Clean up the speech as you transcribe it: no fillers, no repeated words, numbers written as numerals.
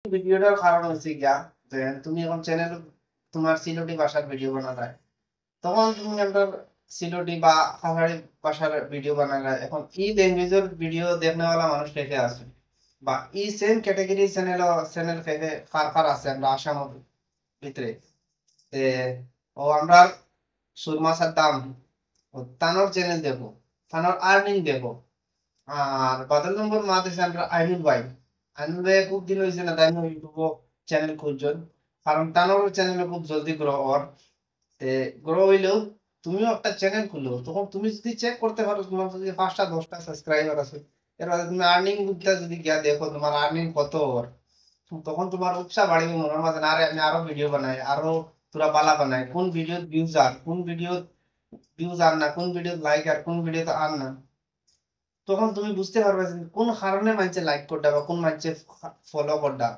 ভিডিওটার কারণ হচ্ছে গিয়া যে তুমি এখন চ্যানেল তোমার সিলোটি ভাষার ভিডিও বানায় তখন তুমি একটা সিলোটি বা পাহাড়ি ভাষার ভিডিও বানায় এখন এই ল্যাঙ্গুয়েজের ভিডিও দেখনেওয়ালা মানুষ কে আছে বা এই সেম ক্যাটাগরি চ্যানেল ফেকে কার আছে আমরা আসামের ভিতরে তে ও আমরা সুরমা সাদ্দাম ও তানোর চ্যানেল দেখো তানোর আর্নিং দেখো আর বাদল নম্বর মা দিছে আমরা আইনুল ভাই খুব দিন হয়েছে না তাই ইউটিউব চ্যানেল খুলছেন কারণ তানোর চ্যানেলে খুব জলদি গ্রো হওয়ার গ্রো হইলেও তুমিও একটা চ্যানেল খুলো তখন তুমি যদি চেক করতে পারো তোমার যদি 5টা 10টা সাবস্ক্রাইবার আছে এর বাদে তুমি আর্নিং বুকটা যদি গিয়া দেখো তোমার আর্নিং কত ওর তখন তোমার উৎসাহ বাড়িবে মনের মাঝে না আরে আমি আরো ভিডিও বানাই আরো পুরা বালা বানাই কোন ভিডিও ভিউজ আর কোন ভিডিও ভিউজ আর না কোন ভিডিও লাইক আর কোন ভিডিও তো আর না তখন তুমি বুঝতে পারবে যে কোন কারণে মানুষে লাইক করডা বা কোন মানুষে ফলো করডা